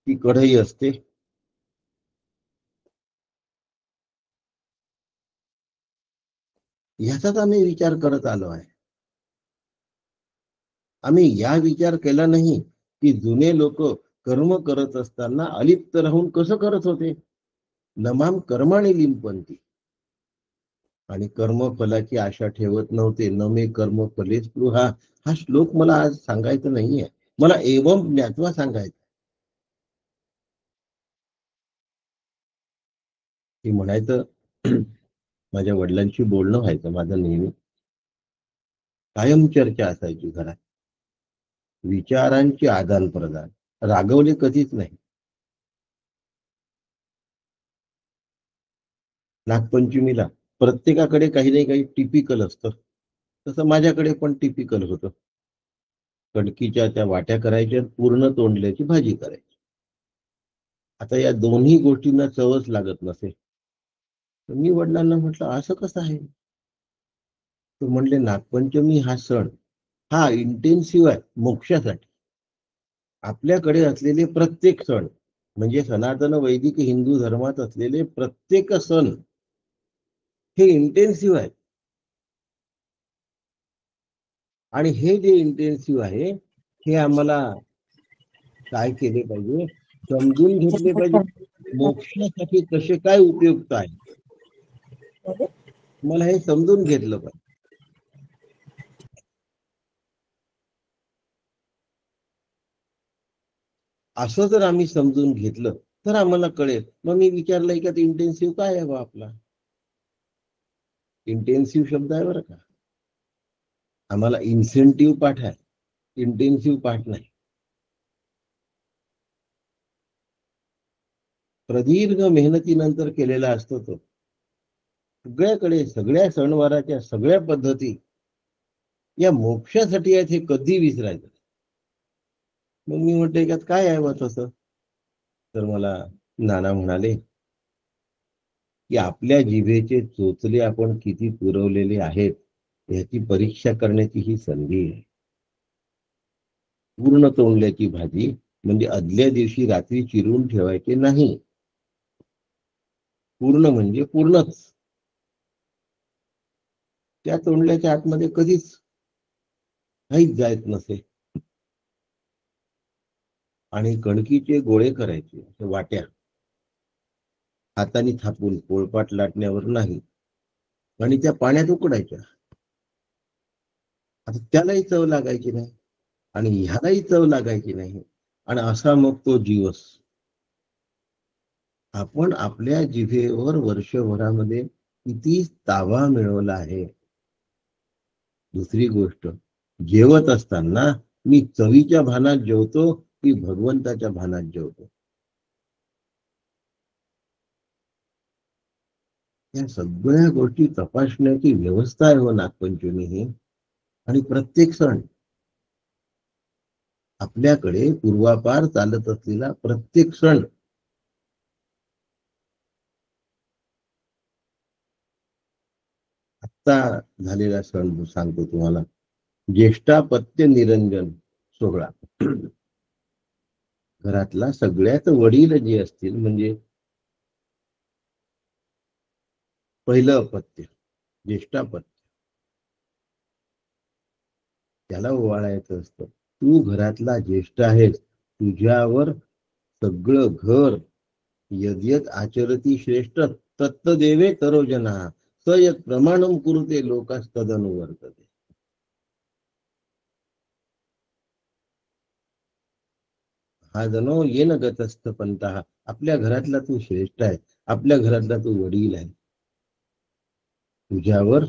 ती कढई असते. ह्याचाच आम्ही विचार करत आलो आहे. आम्ही या विचार केला नाही, की जुने लोक कर्म करत असताना अलिप्त राहून कसं करत होते. नमाम कर्माणि लिंपंती. आणि कर्मफलाची आशा ठेवत नव्हते. न मे कर्म फले स्पृहा. हा श्लोक मला आज सांगायचा नाहीये. मला एवम ज्ञात्वा सांगायचं. की म्हणायचं माझ्या वडिलांशी बोलणं व्हायचं माझं नेहमी. कायम चर्चा असायची घरात. विचारांची आदान प्रदान. रागवले कधीच नाही. नागपंचमीला प्रत्येकाकडे काही नाही काही टिपिकल असतं. तसं माझ्याकडे पण टिपिकल होतं. कणकीच्या त्या वाट्या करायच्या, पूर्ण तोंडल्याची भाजी करायची. आता या दोन्ही गोष्टींना चवच लागत नसे. तर मी वडिलांना म्हटलं, "असं कसं आहे?" तर म्हणले, "नागपंचमी हा सण, हा इंटेन्सिव्ह आहे मोक्षासाठी. आपल्याकडे असलेले प्रत्येक सण, म्हणजे सनातन वैदिक हिंदू धर्मात असलेले प्रत्येक सण हे इंटेन्सिव्ह आहे. आणि हे जे इंटेन्सिव्ह आहे, हे आम्हाला काय केले पाहिजे, समजून घेतले पाहिजे. मोक्षासाठी कसे काय उपयुक्त आहे, मला हे समजून घेतलं पाहिजे. असं जर आम्ही समजून घेतलं, तर आम्हाला कळेल. मग मी विचारलं, की इंटेन्सिव्ह काय आहे बा आपला? इंटेन्सिव्ह शब्द आहे बरं का. आम्हाला इन्सेंटिव्ह पाठ आहे, इंटेन्सिव्ह पाठ नाही. प्रदीर्घ मेहनतीनंतर केलेला असतो तो. सगळ्याकडे सगळ्या सणवाराच्या सगळ्या पद्धती या मोक्षासाठी आहेत, हे कधी विसरायचं. मग मी म्हटलं, याच्यात काय आहे बा तसं? तर मला नाना म्हणाले, की आपल्या जिभेचे चोचले आपण किती पुरवलेले आहेत, याची परीक्षा करण्याची ही संधी आहे. पूर्ण तोंडल्याची भाजी म्हणजे आदल्या दिवशी रात्री चिरून ठेवायचे नाही. पूर्ण म्हणजे पूर्णच. त्या तोंडल्याच्या आतमध्ये कधीच काहीच जायत नसे. आणि कणकीचे गोळे करायचे, अशा वाट्या हाताने थापून, पोळपाट लाटण्यावर नाही. आणि त्या पाण्यात उकडायच्या. आता त्यालाही चव लागायची नाही आणि ह्यालाही चव लागायची नाही. आणि असा मग तो दिवस आपण आपल्या जिभेवर वर्षभरामध्ये किती ताबा मिळवला आहे. दुसरी गोष्ट, जेवत असताना मी चवीच्या भानात जेवतो की भगवंताच्या भानात जेवतो, या सगळ्या गोष्टी तपासण्याची व्यवस्था आहे हो नागपंचमी ही. आणि प्रत्येक सण आपल्याकडे पूर्वापार चालत असलेला प्रत्येक सण आत्ता झालेला सण सांगतो तुम्हाला. ज्येष्ठापत्य निरंजन सोहळा. घरातला सगळ्यात वडील जे असतील, म्हणजे पहिलं अपत्य, ज्येष्ठापत्य, त्याला ओवाळायचं असतं. तू घरातला ज्येष्ठ आहेस, तुझ्यावर सगळं घर यद्यत आचरती श्रेष्ठ तत्तदेवे तरोजना स यत् प्रमाणम कुरुते लोकास्तदनुवर्तते. हा जणो येन गतस्थ पंथा. आपल्या घरातला तू श्रेष्ठ आहे, आपल्या घरातला तू वडील आहे. तुझ्यावर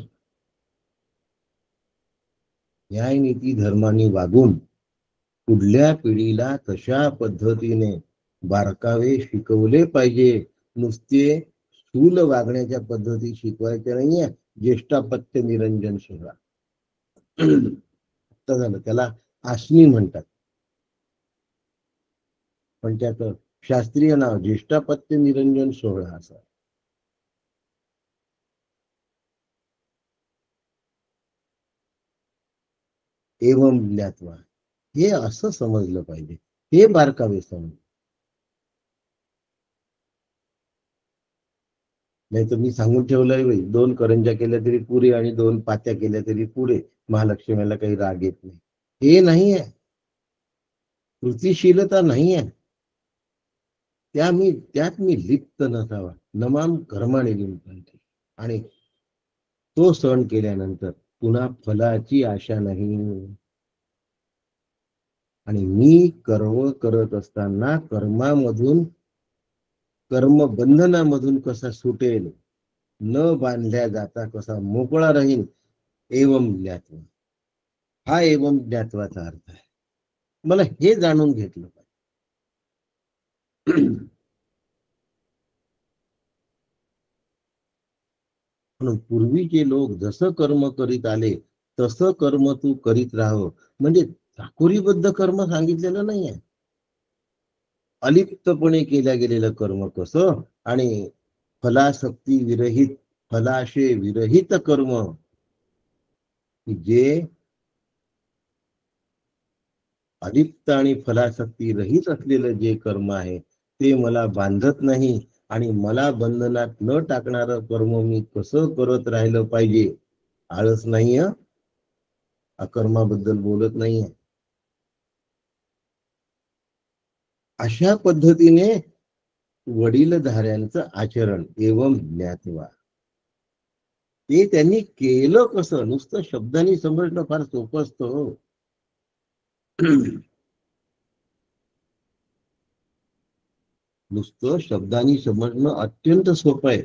न्याय नीती धर्माने वागून पुढल्या पिढीला तशा पद्धतीने बारकावे शिकवले पाहिजे. नुसते स्थूल वागण्याच्या पद्धती शिकवायच्या नाहीये. ज्येष्ठापत्य निरंजन सोहळा आता झालं, त्याला आसनी म्हणतात, पण त्याचं शास्त्रीय नाव ज्येष्ठापत्य निरंजन सोहळा असं. एवम ज्ञात्वा, हे असं समजलं पाहिजे. हे बारकावे समज. नाही तर मी सांगून ठेवलंय बाई, 2 करंज्या केल्या तरी पुरे आणि 2 पात्या केल्या तरी पुरे. महालक्ष्मीला काही राग येत नाही. हे नाही आहे. कृतिशीलता नाही आहे. त्यात मी लिप्त नसावा. नमाम कर्माणि लिप्यते. आणि तो सण केल्यानंतर पुन्हा फलाची आशा नाही. आणि मी कर्म करत असताना कर्मबंधनामधून कसा सुटेल, न बांधल्या जाता कसा मोकळा राहील, एवम ज्ञात्वा. हा एवम ज्ञात्वाचा अर्थ आहे. मला हे जाणून घेतलं पाहिजे. म्हणून पूर्वीचे लोक जसं कर्म करीत आले तसं कर्म तू करीत राहावं, म्हणजे चाकोरीबद्ध कर्म सांगितलेलं नाहीये. अलिप्तपणे केल्या गेलेलं कर्म कसं, आणि फलासक्ती विरहित, फलाशय विरहित कर्म, की जे अलिप्त आणि फलासक्ती रहित असलेलं जे कर्म आहे ते मला बांधत नाही. आणि मला बंधनात न टाकणारं कर्म मी कसं करत राहिलं पाहिजे. आळस नाही, अकर्माबद्दल बोलत नाहीये. अशा पद्धतीने वडीलधाऱ्यांचं आचरण एवम ज्ञात्वा, ते त्यांनी केलं कसं, नुसतं शब्दांनी समजणं फार सोपं असतं हो. नुसतं शब्दांनी समजणं अत्यंत सोपं आहे.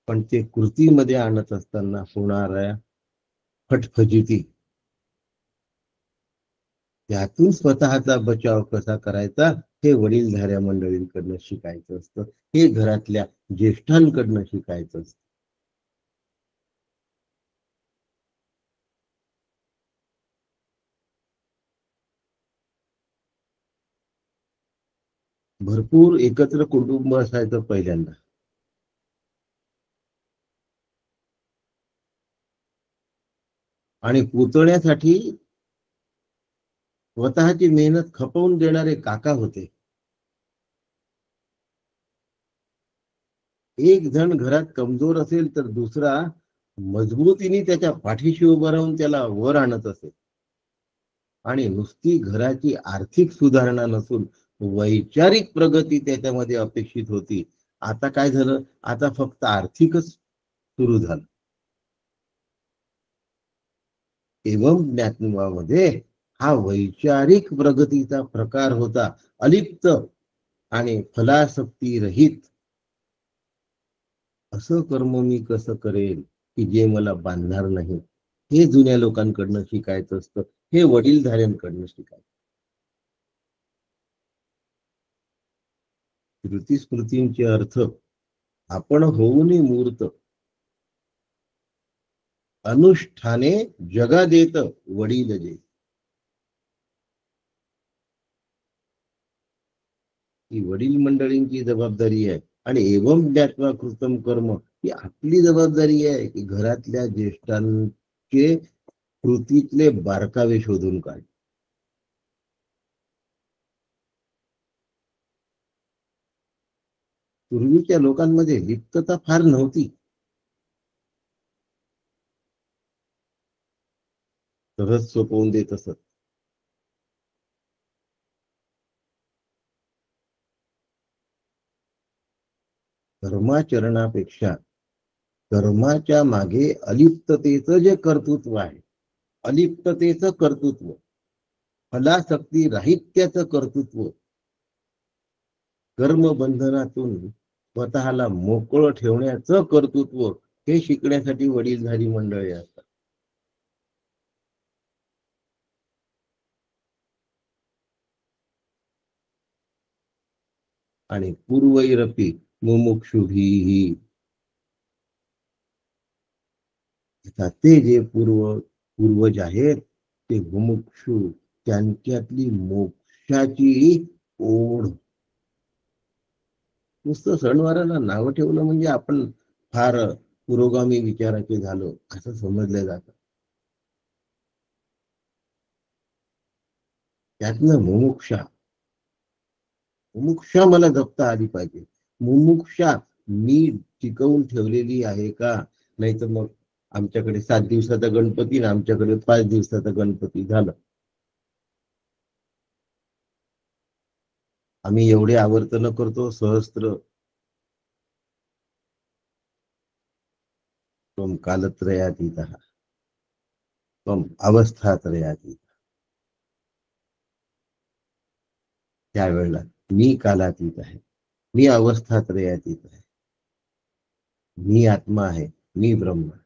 पण ते कृतीमध्ये आणत असताना होणाऱ्या फटफजिती, त्यातून स्वतःचा बचाव कसा करायचा, हे वडीलधाऱ्या मंडळींकडनं शिकायचं असतं. हे घरातल्या ज्येष्ठांकडनं शिकायचं असतं. भरपूर एकत्र कुटुंब असायचं पहिल्यांदा. आणि पुतण्यासाठी स्वतःची मेहनत खपवून देणारे काका होते. एक जण घरात कमजोर असेल तर दुसरा मजबूतीने त्याच्या पाठीशी उभं राहून त्याला वर आणत असे. आणि नुसती घराची आर्थिक सुधारणा नसून वैचारिक प्रगती त्याच्यामध्ये अपेक्षित होती. आता काय झालं, आता फक्त आर्थिकच सुरू झालं. एवं ज्ञात्वामध्ये हा वैचारिक प्रगतीचा प्रकार होता. अलिप्त आणि फलासक्ती रहित असं कर्म मी कसं करेल, की जे मला बांधणार नाही. हे जुन्या लोकांकडनं शिकायचं असतं. हे वडीलधाऱ्यांकडनं शिकायचं. श्रुती स्मृतींचे अर्थ आपण होऊनी मूर्त, अनुष्ठाने जगा देत वडील जे. ही वडील मंडळींची जबाबदारी आहे. आणि एवम ज्ञात्वा कृतम कर्म, ही आपली जबाबदारी आहे, की घरातल्या ज्येष्ठांचे कृतीतले बारकावे शोधून काढ. पूर्वीच्या लोकांमध्ये लिप्तता फार नव्हती. सहज सोपवून देत असत. कर्माचरणापेक्षा कर्माच्या मागे अलिप्ततेचं जे कर्तृत्व आहे, अलिप्ततेचं कर्तृत्व, फलासक्ती राहित्याचं कर्तृत्व, कर्मबंधनातून स्वतःला मोकळं ठेवण्याचं कर्तृत्व, हे शिकण्यासाठी वडीलधारी मंडळी असतात. आणि पूर्वैरपी मुमुक्षुभिः, ते जे पूर्वज आहेत ते मुमुक्षु, त्यांच्यातली मोक्षाची ओढ. नुसतं सणवाराला नावं ठेवलं म्हणजे आपण फार पुरोगामी विचाराचे झालो असं समजलं जातं. त्यातनं मुमुक्षा, मुमुक्षा मला जपता आली पाहिजे. मुमुक्षा मी टिकवून ठेवलेली आहे का? नाही तर मग आमच्याकडे 7 दिवसाचा गणपती ना आमच्याकडे 5 दिवसाचा गणपती झालं. आम्ही एवढे आवर्तन करतो सहस्त्र त्वं कालत्रयातीतः त्वं अवस्थात्रयातीतः. त्यावेळेला मी कालातीत आहे, मी अवस्थात्रयातीत आहे, मी आत्मा आहे, मी ब्रह्म आहे.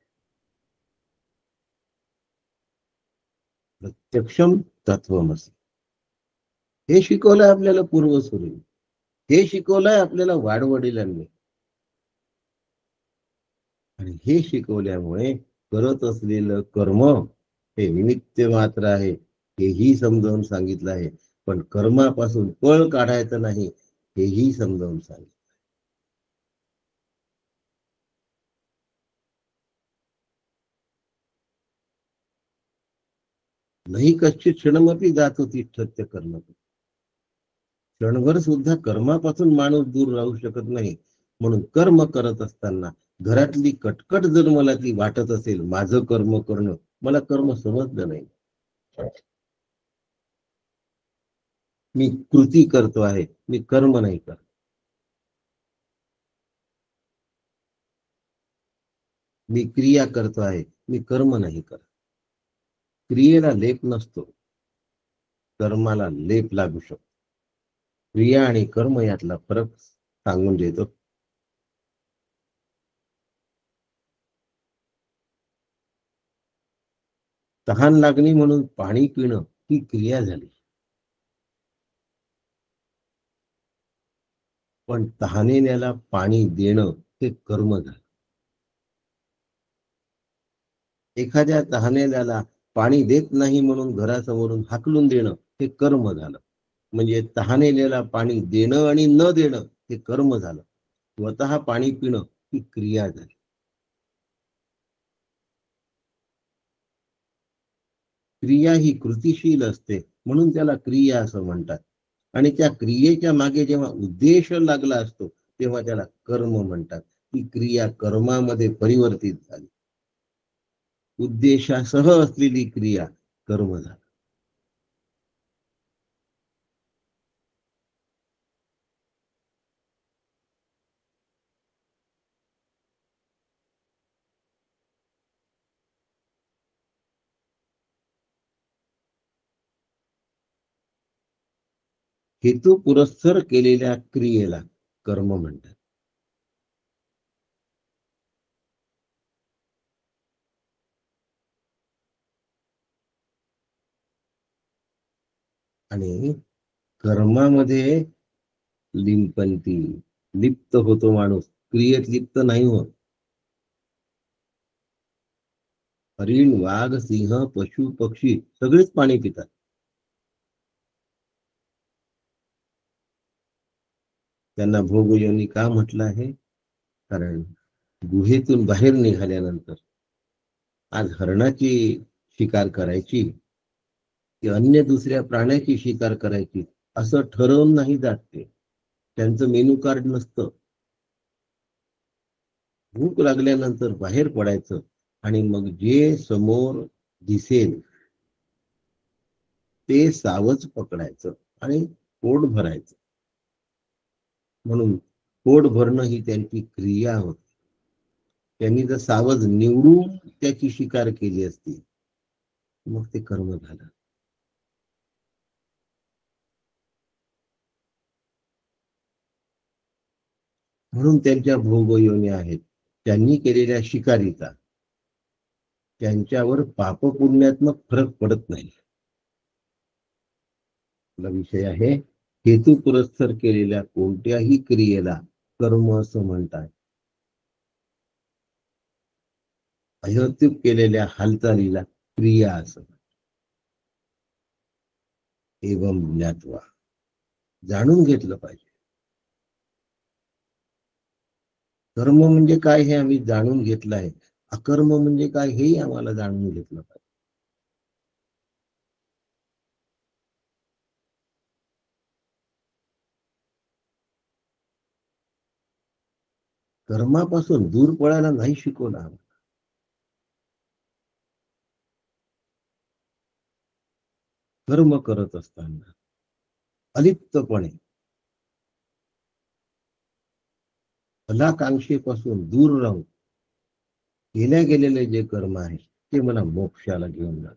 प्रत्यक्षम तत्वमसी. हे शिकवलंय आपल्याला पूर्वसुरी. हे शिकवलंय आपल्याला वाडवडिलांनी. आणि हे शिकवल्यामुळे करत असलेलं कर्म हे निमित्त मात्र आहे, हेही समजावून सांगितलं आहे. पण कर्मापासून पळ काढायचं नाही, हेही समजावून सांगितलं. नाही कच्चित क्षणमपि जात होती सत्य कर्म. क्षणभर सुद्धा कर्मापासून माणूस दूर राहू शकत नाही. म्हणून कर्म करत असताना घरातली कटकट जर मला ती वाटत असेल, माझं कर्म करणं, मला कर्म समजलं नाही. मी कृती करतो आहे, मी कर्म नाही करत. मी क्रिया करतो आहे, मी कर्म नाही करत. क्रियेला लेप नसतो, कर्माला लेप लागू शकतो. क्रिया आणि कर्म यातला फरक सांगून देतो. तहान लागणी म्हणून पाणी पिणं ही क्रिया झाली. पण तहानेल्याला पाणी देणं हे कर्म झालं. एखाद्या तहानेल्याला पाणी देत नाही म्हणून घरासमोरून हाकलून देणं हे कर्म झालं. म्हणजे तहानेल्याला पाणी देणं आणि न देणं हे कर्म झालं. स्वतः पाणी पिणं ही क्रिया झाली. क्रिया ही कृतिशील असते म्हणून त्याला क्रिया असं म्हणतात. आणि त्या क्रियेच्या मागे जेव्हा उद्देश लागला असतो तेव्हा त्याला कर्म म्हणतात. ती क्रिया कर्मामध्ये परिवर्तित झाली. उद्देशासह असलेली क्रिया कर्म झाली. हेतू पुरस्सर केलेल्या क्रियेला कर्म म्हणतात. आणि कर्मामध्ये लिंपंती लिप्त होतो माणूस, क्रियेत लिप्त नाही होत. हरिण, वाघ, सिंह, पशु, पक्षी सगळेच पाणी पितात. त्यांना भोगयोनी का म्हटलं आहे? कारण गुहेतून बाहेर निघाल्यानंतर आज हरणाची शिकार करायची की अन्य दुसऱ्या प्राण्याची शिकार करायची असं ठरवून नाही जात ते. त्यांचं मेनू कार्ड नसतं. भूक लागल्यानंतर बाहेर पडायचं आणि मग जे समोर दिसेल ते सावज पकडायचं आणि पोट भरायचं. म्हणून पोट भरणं ही त्यांची क्रिया होती. त्यांनी जर सावज निवडून त्याची शिकार केली असती मग ते कर्म झालं. म्हणून त्यांच्या भोगयोनी आहेत. त्यांनी केलेल्या शिकारीचा त्यांच्यावर पापपुण्यात्मक फरक पडत नाही. आपला विषय आहे हेतू पुरस्सर केलेल्या कोणत्याही क्रियेला कर्म असं म्हणतात. अहेतुक केलेल्या हालचालीला क्रिया असं. एवम ज्ञात्वा जाणून घेतलं पाहिजे. कर्म म्हणजे काय हे आम्ही जाणून घेतलं आहे. अकर्म म्हणजे काय हेही आम्हाला जाणून घेतलं पाहिजे. कर्मापासून दूर पळायला नाही शिकवलं. कर्म करत असताना अलिप्तपणे फलाकांक्षेपासून दूर राहून केल्या गेलेले जे कर्म आहे ते मला मोक्षाला घेऊन जात.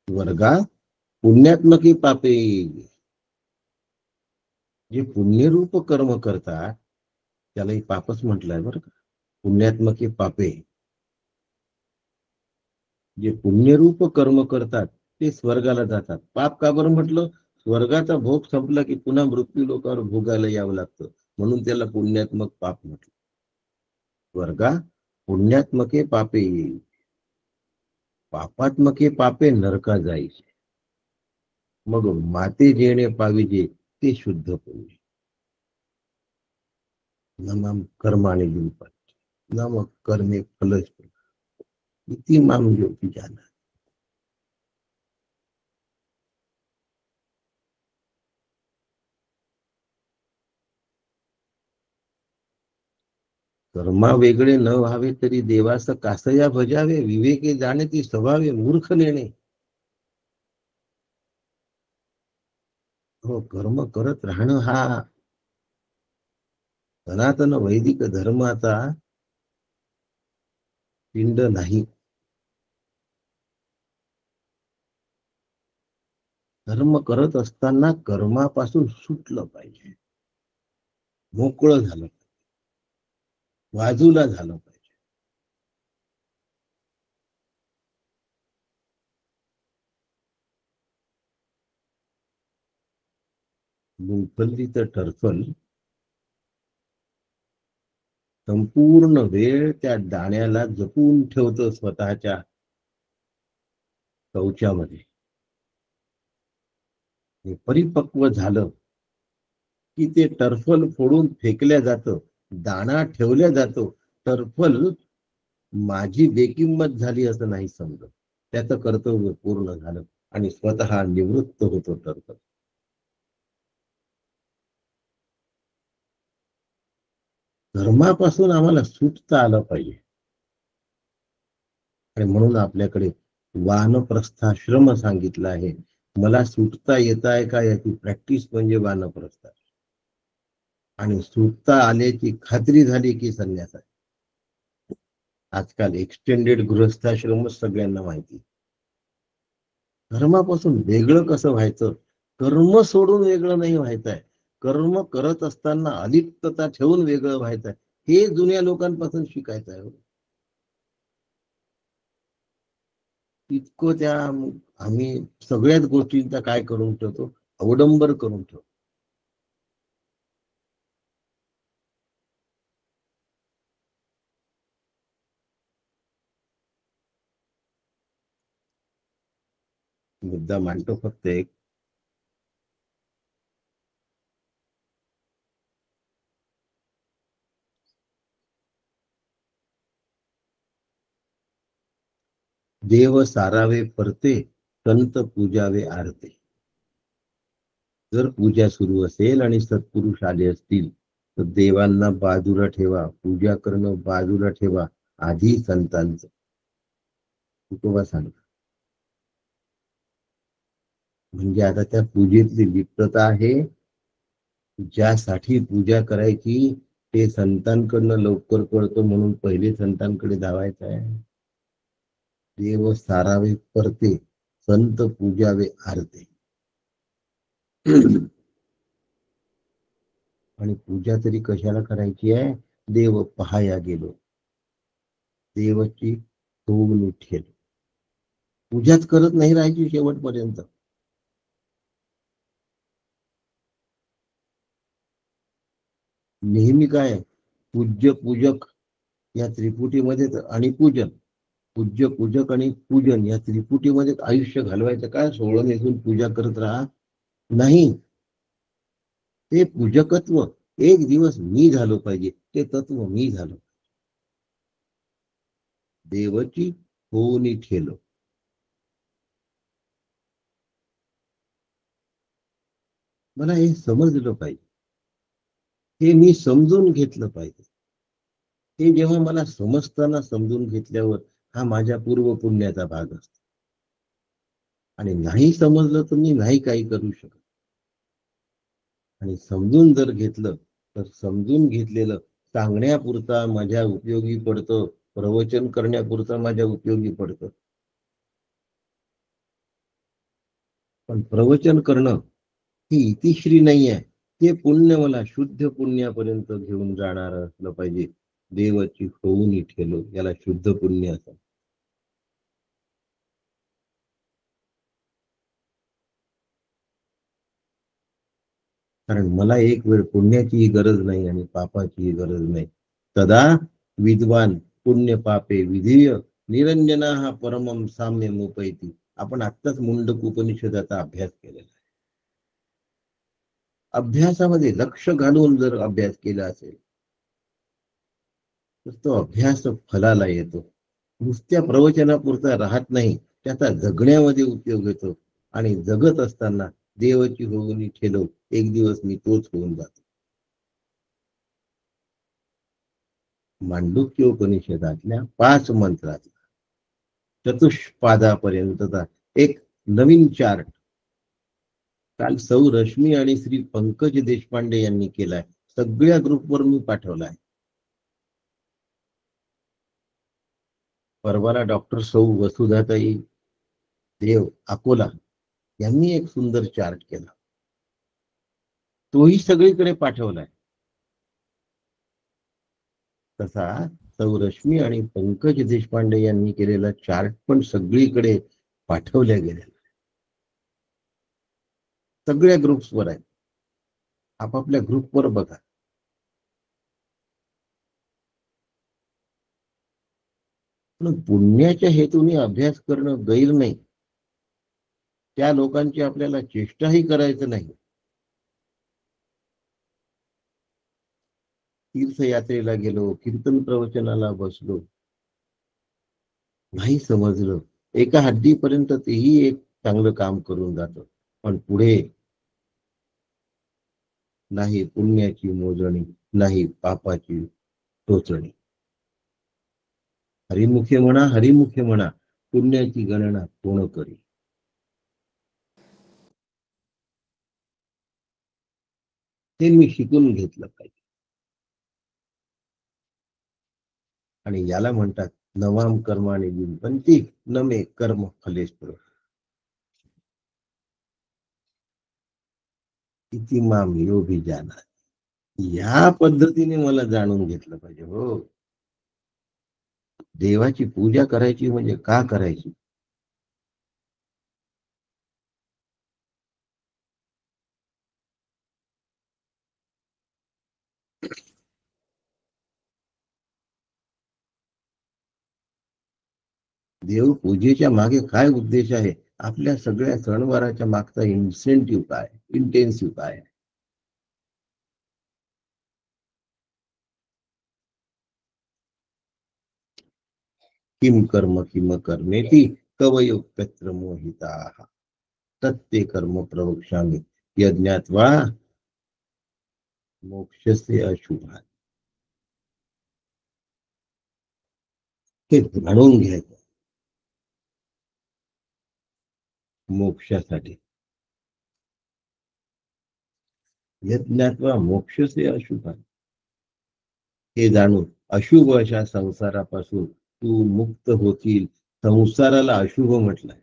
वर्गा पुण्यात्मकी पापे, जे पुण्यरूप कर्म करतात त्यालाही पापच म्हटलंय बरं का. पुण्यात्मकी पापे, जे पुण्यरूप कर्म करतात ते स्वर्गाला जातात. पाप का बरं म्हटलं? स्वर्गाचा भोग संपला की पुन्हा मृत्यू लोकांवर भोगायला यावं लागतं, म्हणून त्याला पुण्यात्मक पाप म्हटलं. स्वर्गा पुण्यात्मके पापे, पापात्मके पापे नरका जाईल. मग माते जेणे पाविजे ते शुद्ध पुण्य. नमम कर्माने लिंपत, नम कर्मे फलच इति माम ज्योती जाना. कर्मा वेगळे न व्हावे तरी देवास कासया भजावे, विवेके जाणे ती स्वभावे मूर्ख नेणे. हो, कर्म करत राहणं हा सनातन वैदिक धर्माचा पिंड नाही. कर्म करत असताना कर्मापासून सुटलं पाहिजे, मोकळं झालं, बाजूला झालं पाहिजे. मुंगफल्लीच टरफल संपूर्ण वेळ त्या दाण्याला जपून ठेवतं स्वतःच्या कवचामध्ये. हे परिपक्व झालं की ते टर्फल फोडून फेकल्या जातं, दाणा ठेवल्या जातो. टर्फल माझी बेकिंमत झाली असं नाही समजत, त्याचं कर्तव्य पूर्ण झालं आणि स्वतः निवृत्त होतो टर्फल. धर्मापासून आम्हाला सुटता आलं पाहिजे आणि म्हणून आपल्याकडे वानप्रस्थाश्रम सांगितलं आहे. मला सुटता येत आहे का याची प्रॅक्टिस म्हणजे वानप्रस्थ. आणि सुटता आल्याची खात्री झाली की संन्यास आहे. आजकाल एक्सटेंडेड गृहस्थाश्रमच सगळ्यांना माहिती. धर्मापासून वेगळं कसं व्हायचं? कर्म सोडून वेगळं नाही व्हायचंय, कर्म करत असताना अलिप्तता ठेवून वेगळं व्हायचंय. हे जुन्या लोकांपासून शिकायचं आहे. इतकं त्या आम्ही सगळ्याच गोष्टींचा काय करून ठेवतो, अवडंबर करून ठेवतो. मुद्दा मांडतो फक्त एक, देव सारावे परते, संत पूजावे आरते. जर पूजा सुरू असेल आणि सत्पुरुष आले असतील तर देवांना बाजूला ठेवा, पूजा करणं बाजूला ठेवा, आधी संतांचं. तुकोबा सांगतात. म्हणजे आता त्या पूजेतली लिप्तता आहे, ज्यासाठी पूजा करायची ते संतांकडनं लवकर कळतं म्हणून पहिले संतांकडे धावायचं आहे. देव सारावे परते, संत पूजावे आरते. आणि पूजा तरी कशाला करायची आहे? देव पहाया गेलो, देवाची होऊन ठेल. पूजाच करत नाही राहायची शेवटपर्यंत. नेहमी काय, पूज्य पूजक या त्रिपुटीमध्ये आणि पूजन, पूज्य पूजक आणि पूजन या त्रिपुटीमध्ये आयुष्य घालवायचं काय? सोळं नेसून पूजा करत राहा? नाही. ते पूजकत्व एक दिवस मी झालो पाहिजे, ते तत्व मी झालो. देवची होऊन ठेलो. मला हे समजलं पाहिजे, हे मी समजून घेतलं पाहिजे. हे जेव्हा मला समजताना समजून घेतल्यावर हा माझ्या पूर्व पुण्याचा भाग असतो. आणि नाही समजलं तर मी नाही काही करू शकत. आणि समजून जर घेतलं तर समजून घेतलेलं सांगण्यापुरता माझ्या उपयोगी पडतं, प्रवचन करण्यापुरता माझ्या उपयोगी पडतं. पण प्रवचन करणं ही इतिश्री नाही आहे. ते पुण्य मला शुद्ध पुण्यापर्यंत घेऊन जाणार असलं पाहिजे. देवाची होऊनी ठेलो याला शुद्ध पुण्य असं. कारण मला एक वेळ पुण्याचीही गरज नाही आणि पापाचीही गरज नाही. सदा विद्वान पुण्य पापे विधेय निरंजना हा परमम साम्य मुपैती. आपण आत्ताच मुंडक उपनिषदाचा अभ्यास केलेला आहे. अभ्यासामध्ये लक्ष घालून जर अभ्यास केला असेल तर तो अभ्यास फलाला येतो. नुसत्या प्रवचनापुरता राहत नाही, त्याचा जगण्यामध्ये उपयोग येतो. आणि जगत असताना देवाची होऊनी ठेलो एक दिवस मी तोच होऊन जातो. मांडुक्योपनिषदातल्या 5 मंत्रात चतुष्पादापर्यंतचा एक नवीन चार्ट काल सौ रश्मी आणि श्री पंकज देशपांडे यांनी केलाय. सगळ्या ग्रुपवर मी पाठवलाय. परवाला डॉक्टर सौ वसुधाताई देव अकोला यांनी एक सुंदर चार्ट केला. तोही सगळीकडे पाठवलाय. तसा सौ रश्मी आणि पंकज देशपांडे यांनी केलेला चार्ट पण सगळीकडे पाठवल्या गेलेला. सगळ्या ग्रुप्सवर आहे. आपापल्या ग्रुपवर बघा. पण पुण्याच्या हेतूने अभ्यास करणं गैर नाही. त्या लोकांची आपल्याला चेष्टाही करायचं नाही. तीर्थयात्रेला गेलो, कीर्तन प्रवचनाला बसलो, नाही समजलं, एका हद्दीपर्यंत तेही एक चांगलं काम करून जातं. पण पुढे नाही पुण्याची मोजणी, नाही पापाची टोचणी. हरिमुखे म्हणा, हरिमुखे म्हणा, पुण्याची गणना कोण करी. ते मी शिकून घेतलं पाहिजे. आणि याला म्हणतात नवाम कर्माने विंपंती नमे कर्म फलेश्वर. किती माम योगी जाणार. या पद्धतीने मला जाणून घेतलं पाहिजे. हो, देवाची पूजा करायची म्हणजे का करायची. देव पूजेच्या मागे काय उद्देश आहे. आपल्या सगळ्या सणवाराच्या मागचा इन्सेंटिव्ह काय, इंटेन्सिव्ह काय. किम कर्म किम कर्मेती कवयोप्यत्र मोहिता तत्ते कर्म प्रवक्ष्यामि यज्ञात्वा मोक्षस्य अशुभात. हे जाणून घ्यायचं मोक्षासाठी. यज्ञात्वा मोक्षस्य अशुभात. हे जाणून अशुभ अशा संसारापासून तू मुक्त होतील. संसाराला अशुभ म्हटलंय.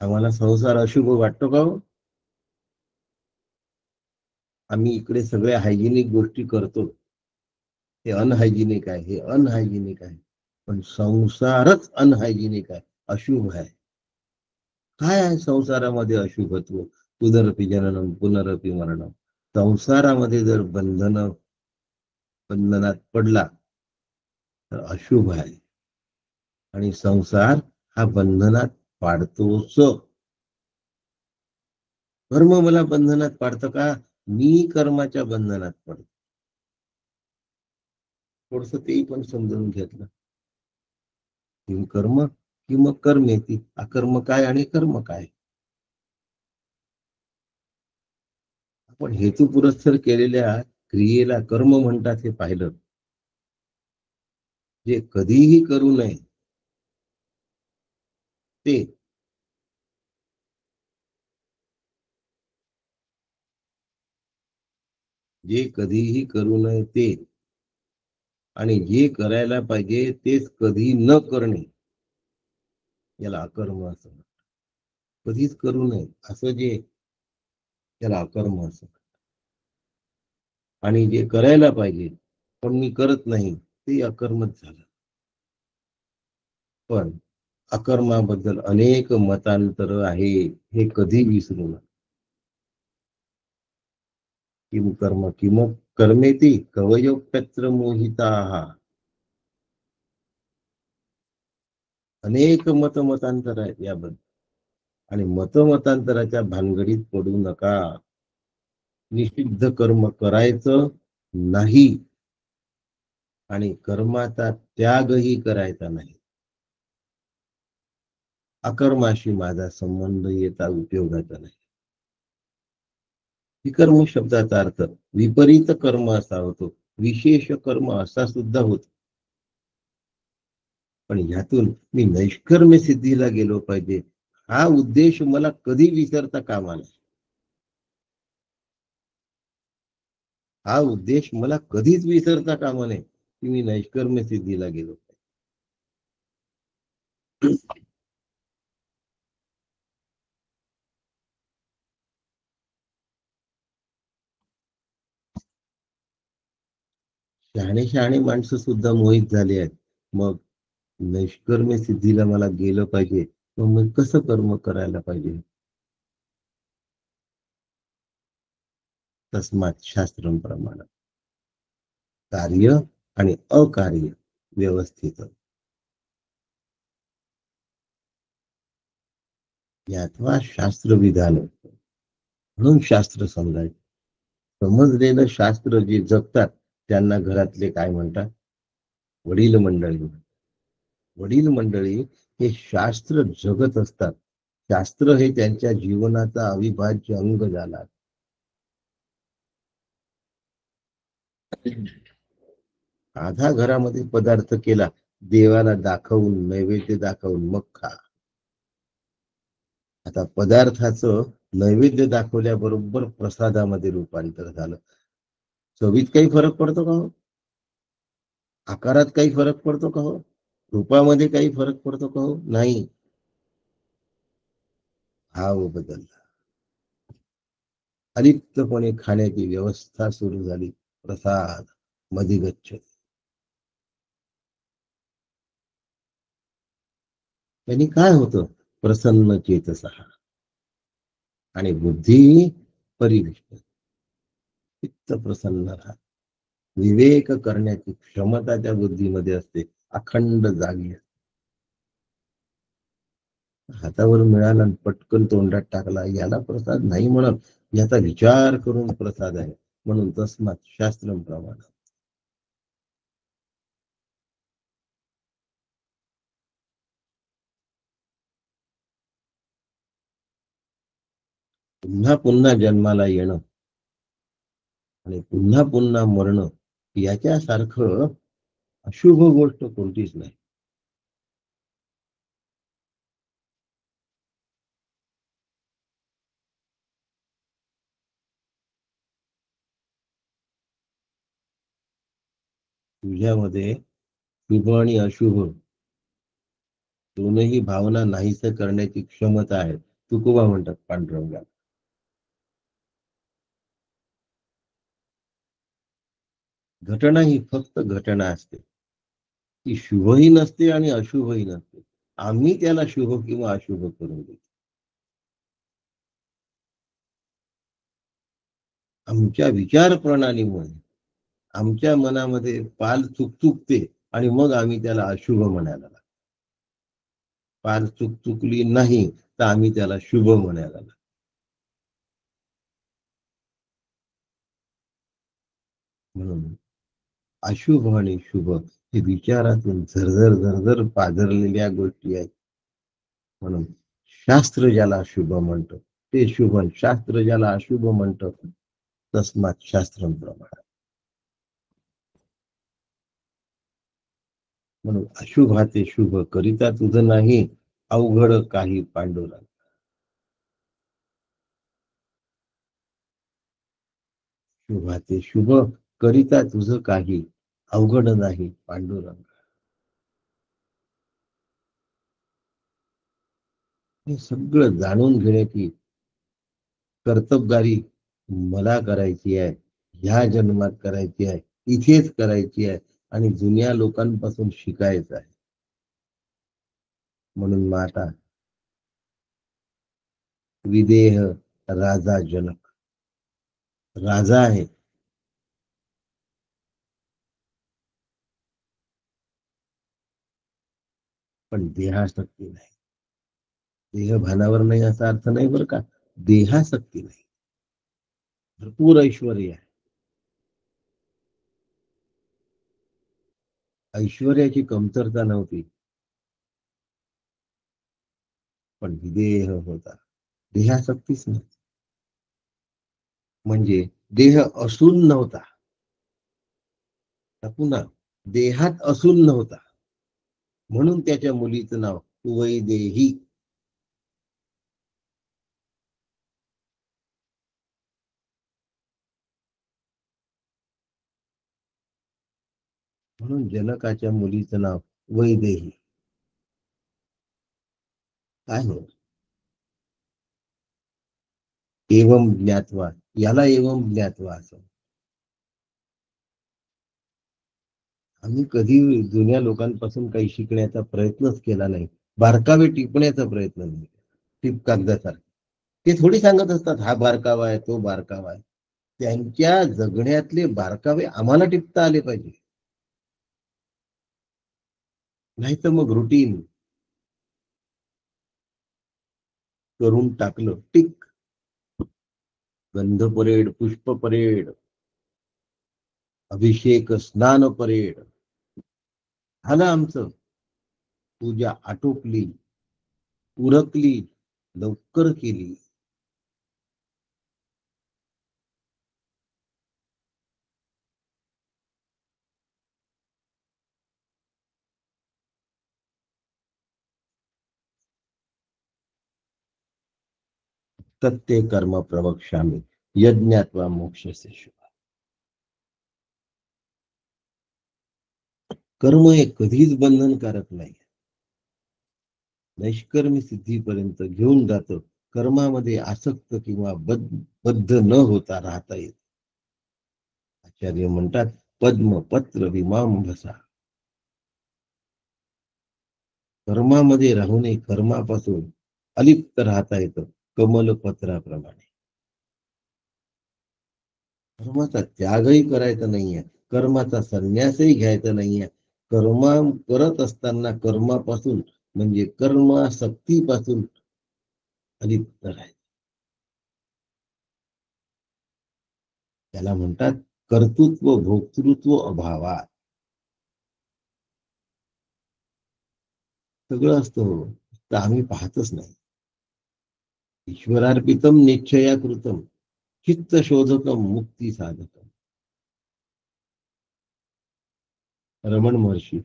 आम्हाला संसार अशुभ वाटतो का हो? आम्ही इकडे सगळ्या हायजेनिक गोष्टी करतो. हे अनहायजेनिक आहे, हे अनहायजेनिक आहे. पण संसारच अनहायजेनिक आहे, अशुभ आहे. काय आहे संसारामध्ये अशुभत्व. पुनरपि जननम पुनरपि मरणम. संसारामध्ये जर बंधनात पडला तर अशुभ आहे. आणि संसार हा बंधनात पाडतोच. कर्म मला बंधनात पाडतं का. मी कर्माच्या बंधनात पडतो. थोडस तेही पण समजून घेतलं. किम कर्म किम कर्मेती. अकर्म काय आणि कर्म काय? आपण हेतुपुरस्सर केलेल्या क्रियेला कर्म म्हणतात हे पाहिलं. जे कधीही करू नये ते, जे कधीही करू नये ते, आणि जे करायला पाहिजे तेच कधी न करणे, याला अकर्म असं म्हणतात. कधीच करू नये असं जे, त्याला अकर्म असं. आणि जे करायला पाहिजे पण मी करत नाही ते अकर्मच झालं. पण अकर्माबद्दल अनेक मतांतर आहे, हे कधी विसरू नका. किम कर्म किम कर्मेती कवयोप्यत्र मोहिताः. अनेक मतमतांतर आहेत याबद्दल. आणि मतमतांतराच्या भानगडीत पडू नका. निषिद्ध कर्म करायचं नाही आणि कर्माचा त्यागही करायचा नाही. अकर्माशी माझा संबंध येता उपयोगाचा नाही. विकर्म शब्दाचा अर्थ विपरीत कर्म असा होतो, विशेष कर्म असा सुद्धा होतो. पण ह्यातून मी नैष्कर्म्य सिद्धीला गेलो पाहिजे, हा उद्देश मला कधी विसरता कामा नये. हा उद्देश मला कधीच विसरता कामा नये की मी नैष्कर्म्य सिद्धीला गेलो पाहिजे. शहाणे शहाणे माणसं सुद्धा मोहित झाली आहेत. मग नैष्कर्म्य सिद्धीला मला गेलं पाहिजे, मग मी कसं कर्म करायला पाहिजे? तस्मात शास्त्रम प्रमाण, कार्य आणि अकार्य व्यवस्थित, यातवा शास्त्र विधान. म्हणून शास्त्र समजायचं. समजलेलं शास्त्र जे जगतात त्यांना घरातले काय म्हणतात? वडील मंडळी. वडील मंडळी हे शास्त्र जगत असतात. शास्त्र हे त्यांच्या जीवनाचा अविभाज्य अंग झाला. आधा घरामध्ये पदार्थ केला, देवाला दाखवून नैवेद्य दाखवून मग खा. आता पदार्थाचं नैवेद्य दाखवल्याबरोबर प्रसादामध्ये रूपांतर झालं. चवीत काही फरक पडतो का हो? आकारात काही फरक पडतो का हो? रूपामध्ये काही फरक पडतो का हो? नाही. भाव बदलला. अलिप्तपणे खाण्याची व्यवस्था सुरू झाली. प्रसाद मधिगच्छ. त्यांनी काय होतं? प्रसन्न चेतसः आणि बुद्धी परिविष्ट. चित्त प्रसन्न राहत. विवेक करण्याची क्षमता त्या बुद्धीमध्ये असते, अखंड जागी असते. हातावर मिळाला आणि पटकन तोंडात टाकला याला प्रसाद नाही म्हणत, याचा विचार करून प्रसाद आहे. म्हणून तस्मात शास्त्रम प्रमाण. पुन्हा पुन्हा जन्माला येणं आणि पुन्हा पुन्हा मरणं याच्यासारखं अशुभ गोष्ट कोणतीच नाही. तुझ्यामध्ये शुभ आणि अशुभ दोनही भावना नाहीस करण्याची क्षमता आहे. तुकोबा म्हणतात पांडुरंगाला. घटना ही फक्त घटना असते, ती शुभही नसते आणि अशुभही नसते. आम्ही त्याला शुभ किंवा अशुभ करून देतो. आमच्या विचार प्रणालीमुळे आमच्या मनामध्ये पाल चुकचुकते आणि मग आम्ही त्याला अशुभ म्हणायला लागतो. पाल चुकचुकली नाही तर आम्ही त्याला शुभ म्हणायला लागतो. म्हणून अशुभ आणि शुभ हे विचारातून झरझर झरझर पाझरलेल्या गोष्टी आहेत. म्हणून शास्त्र ज्याला शुभ म्हणतं ते शुभ, शास्त्र ज्याला अशुभ म्हणतं तस्मात शास्त्रम प्रमाण. म्हणून अशुभाचे शुभ करिता तुझं नाही, अवघड काही पांडुरंग. शुभाचे शुभ करिता तुझं काही, अवघड नाही पांडुरंग. हे सगळं जाणून घेण्याची कर्तबगारी मला करायची आहे, ह्या जन्मात करायची आहे, इथेच करायची आहे आणि जुन्या लोकांपासून शिकायचं आहे. म्हणून माता विदेह राजा जनक राजा आहे, पण देहाशक्ती नाही. देह भानावर नाही असा अर्थ नाही बरं का, देहाशक्ती नाही. भरपूर ऐश्वर आहे. ऐश्वर्याची कमतरता नव्हती, पण विदेह होता. देहासक्तीच नाही. म्हणजे देह असून नव्हता. पुन्हा देहात असून नव्हता, म्हणून त्याच्या मुलीचं नाव वैदेही. म्हणून जनकाच्या मुलीचं नाव वैदेही. काय हो, एवम ज्ञात्वा, याला एवम ज्ञात्वा असं. आम्ही कधी जुन्या लोकांपासून काही शिकण्याचा प्रयत्नच केला नाही, बारकावे टिपण्याचा प्रयत्न नाही. टीप कागदासारखे ते थोडी सांगत असतात हा बारकावा आहे तो बारकावा आहे. त्यांच्या जगण्यातले बारकावे आम्हाला टिपता आले पाहिजे. नाही तर मग रुटीन करून टाकलं टिक. गंध परेड, पुष्प परेड, अभिषेक, स्नान परेड झालं आमचं. पूजा आटोपली, उरकली, लवकर केली. तत्ते कर्म प्रवक्ष्यामी यज्ञात्वा मोक्षस्य शुभ. कर्म हे कधीच बंधनकारक नाही, नैष्कर्मी सिद्धीपर्यंत घेऊन जातं. कर्मामध्ये आसक्त किंवा बद्ध न होता राहता येत. आचार्य म्हणतात पद्म पत्र विमांभसा. कर्मामध्ये राहूने कर्मापासून अलिप्त राहता येतं कमलपत्राप्रमाणे. कर्माचा त्यागही करायचा नाहीये, कर्माचा संन्यासही घ्यायचा नाहीये. कर्म करत असताना कर्मापासून म्हणजे कर्मासक्तीपासून अलिप्त राहायचं. त्याला म्हणतात कर्तृत्व भोक्तृत्व अभावात. सगळं असतं हो, तर आम्ही पाहतच नाही. ईश्वरार्पितम निश्चया कृतम चित्त शोधकम मुक्ती साधकम. रमण महर्षी.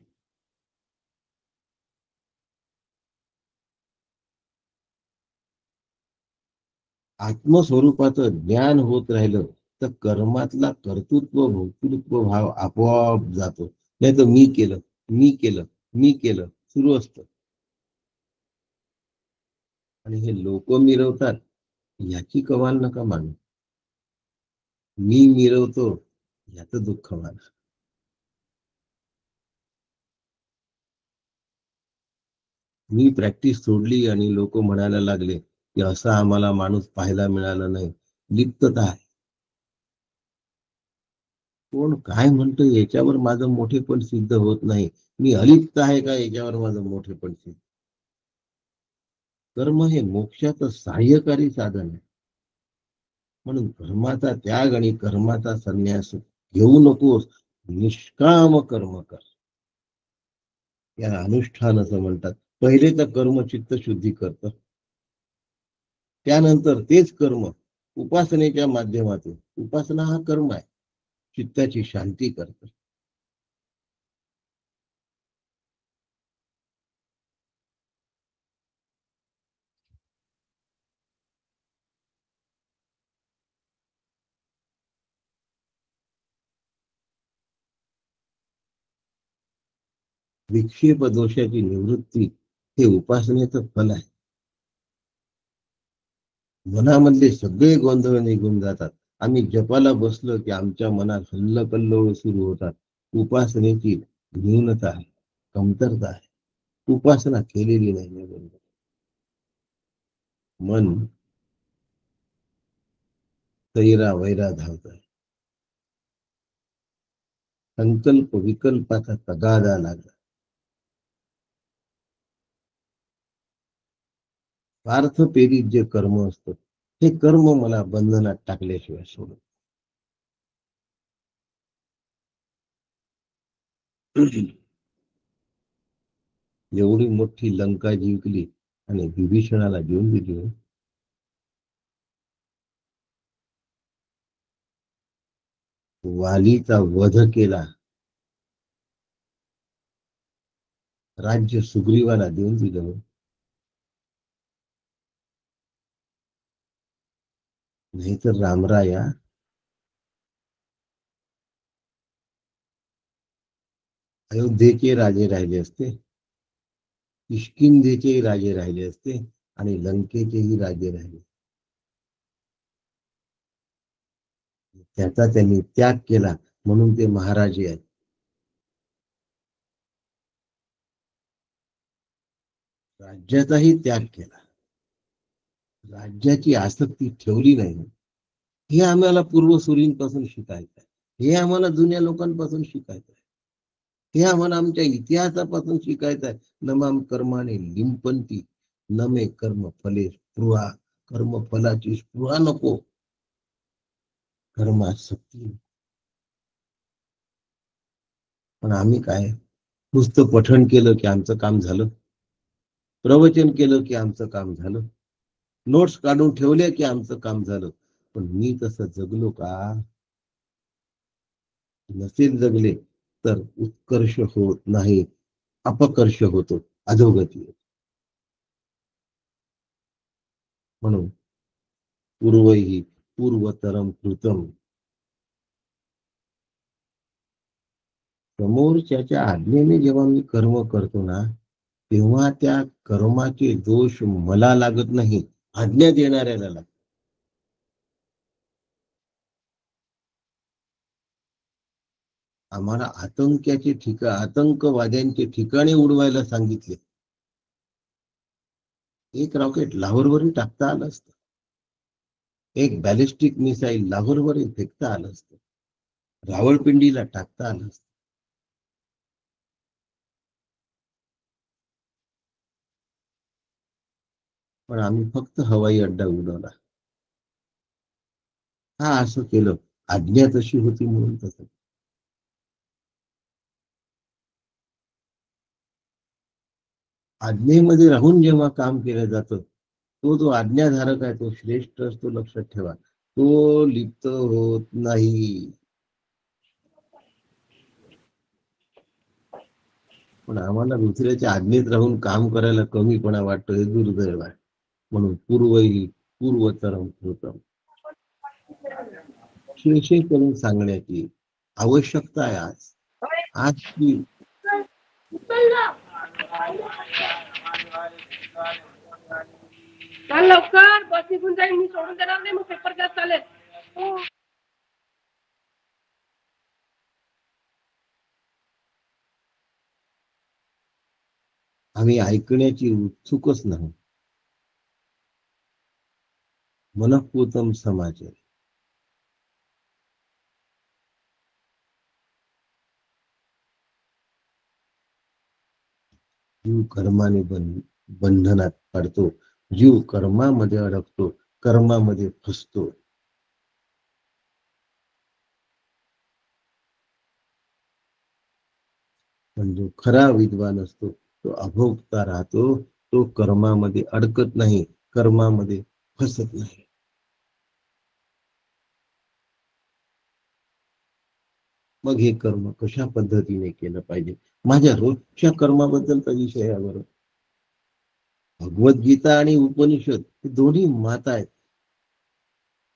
आत्मस्वरूपाचं ज्ञान होत राहिलं तर कर्मातला कर्तृत्व भोक्तृत्व भाव आपोआप जातो. नाही तर मी केलं, मी केलं, मी केलं सुरू असतं. आणि हे लोक मिरवतात याची कमाल नका मानू. मी मिरवतो याचं दुःख माना. मी प्रॅक्टिस सोडली आणि लोक म्हणायला लागले की असा आम्हाला माणूस पाहायला मिळाला नाही. लिप्तता आहे. कोण काय म्हणतो याच्यावर माझं मोठेपण सिद्ध होत नाही. मी अलिप्त आहे का याच्यावर माझं मोठेपण सिद्ध. कर्म हे मोक्षाचं सहाय्यकारी साधन आहे. म्हणून कर्माचा त्याग आणि कर्माचा संन्यास घेऊ नकोस. निष्काम कर्म कर. याला अनुष्ठान असं म्हणतात. पहिले तर कर्म चित्त शुद्धी करतं. त्यानंतर तेच कर्म उपासनेच्या माध्यमातून, उपासना हा कर्म आहे, चित्ताची शांती करतं. विक्षेप दोषाची निवृत्ती हे उपासनेचं फल आहे. मनामधले सगळे गोंधळ निघून जातात. आम्ही जपाला बसलो की आमच्या मनात हल्लकल्लोळ सुरू होतात. उपासनेची न्यूनता आहे, कमतरता आहे. उपासना केलेली नाही आहे बरोबर. मन सैरा वैरा धावत आहे. संकल्प विकल्पाचा तगादा लागला. स्वार्थ प्रेरित जे कर्म असतं, हे कर्म मला बंधनात टाकल्याशिवाय सोडत. एवढी मोठी लंका जिंकली आणि विभीषणाला घेऊन दिली. वालीचा वध केला, राज्य सुग्रीवाला देऊन दिलं. नाहीतर रामराया अयोध्येचे राजे राहिले असते, किष्किंधेचे राजे राहिले असते आणि लंकेचेही राजे राहिले. त्याचा त्यांनी त्याग केला म्हणून ते महाराजे आहेत. राज्याचाही त्याग केला, राज्याची आसक्ती ठेवली नाही. हे आम्हाला पूर्वसुरींपासून शिकायचं आहे. हे आम्हाला जुन्या लोकांपासून शिकायचं आहे. हे आम्हाला आमच्या इतिहासापासून शिकायचं आहे. नमाम कर्माने लिंपंती नमे कर्म फले स्पृहा. कर्म फलाची स्पृहा नको, कर्मासक्ती. पण आम्ही काय, नुसतं पठण केलं की आमचं काम झालं, प्रवचन केलं की आमचं काम झालं, नोट्स काढून ठेवले की आमचं काम झालं. पण मी तसं जगलो का? नसेल जगले तर उत्कर्ष होत नाही, अपकर्ष होतो, अधोगती होते. म्हणून पूर्वही पूर्वतरम कृतम. समोरच्याच्या आज्ञेने जेव्हा मी कर्म करतो ना, तेव्हा त्या कर्माचे दोष मला लागत नाही, आज्ञा देणाऱ्याला लागतात. आम्हाला आतंक्याचे आतंकवाद्यांचे ठिकाणे उडवायला सांगितले. एक रॉकेट लाहोरवरून टाकता आलं असतं, एक बॅलिस्टिक मिसाईल लाहोरवरून फेकता आलं असतं, रावळपिंडीला टाकता आलं असतं. पण आम्ही फक्त हवाई अड्डा उडवला. हा, असं केलं, आज्ञा तशी होती म्हणून तसं. आज्ञेमध्ये राहून जेव्हा काम केलं जातं, तो जो आज्ञाधारक आहे तो श्रेष्ठ असतो, लक्षात ठेवा. तो लिप्त होत नाही. पण आम्हाला दुसऱ्याच्या आज्ञेत राहून काम करायला कमीपणा वाटतो, हे दुर्दैव आहे. म्हणून पूर्वही पूर्वतरम कृतम. शेषे करून सांगण्याची आवश्यकता आहे आज. आजची चल लवकर, बस निघून जाईल, मी सोडून देणार नाही, मग पेपर द्या चालेल. आम्ही ऐकण्याची उत्सुकच नाही. मनःपूतम समाज आहे. जीव कर्माने बंधनात पडतो, जीव कर्मामध्ये अडकतो, कर्मामध्ये फसतो. पण जो खरा विद्वान असतो तो अभोक्ता राहतो. तो कर्मामध्ये अडकत नाही, कर्मामध्ये फसत नाही. मग हे कर्म कशा पद्धतीने केलं पाहिजे, माझ्या रोजच्या कर्माबद्दलचा विषय आहे बरं. भगवद्गीता आणि उपनिषद हे दोन्ही माता आहेत.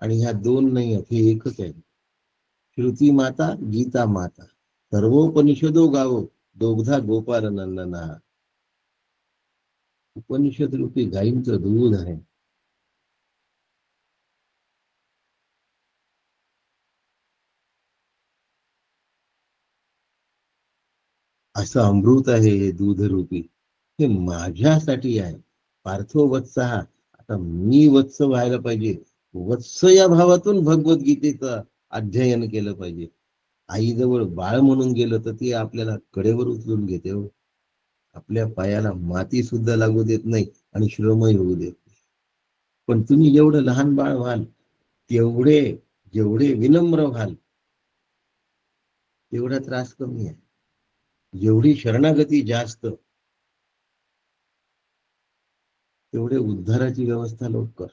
आणि ह्या दोन नाही आहेत, हे एकच आहे. श्रुती माता, गीता माता, सर्वोपनिषदो गावो, दोग्धा गोपाल नंदना. उपनिषद रूपी गायींचं दूध आहे. असं अमृत आहे हे दूध रूपी. हे माझ्यासाठी आहे. पार्थो वत्सहा. आता मी वत्स व्हायला पाहिजे. वत्स या भावातून भगवद्गीतेचं अध्ययन केलं पाहिजे. आईजवळ बाळ म्हणून गेलं तर ती आपल्याला कडेवर उचलून घेते हो. आपल्या पायाला माती सुद्धा लागू देत नाही आणि श्रमही होऊ देत नाही. पण तुम्ही जेवढं लहान बाळ व्हाल, तेवढे जेवढे विनम्र व्हाल, तेवढा त्रास कमी आहे. जेवढी शरणागती जास्त, तेवढे उद्धाराची व्यवस्था लवकर.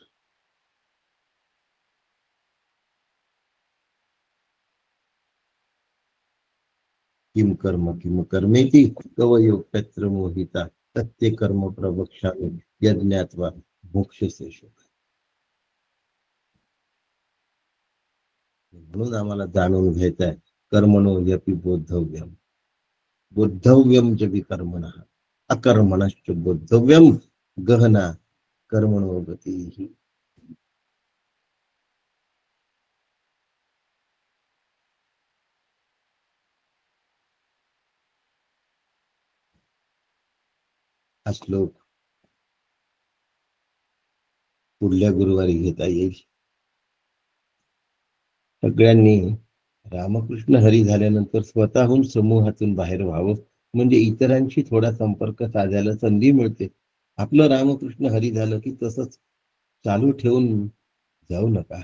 किम कर्म किम कर्मेती कवयोप्यत्र मोहिता सत्य कर्म प्रवक्ष्यामि यज्ञात्वा मोक्षसे शुभ. म्हणून आम्हाला जाणून घ्यायचं आहे, कर्मणो यपि बोद्धव्यम, बोद्धव्यम च विकर्मणः अकर्मणश्च बोद्धव्यम गहना कर्मणो गती. हा श्लोक पुढल्या गुरुवारी घेता येईल. सगळ्यांनी रामकृष्ण हरी झाल्यानंतर स्वतःहून समूहातून बाहेर व्हावं, म्हणजे इतरांशी थोडा संपर्क साधायला संधी मिळते. आपलं रामकृष्ण हरी झालं की तसंच चालू ठेवून जाऊ नका.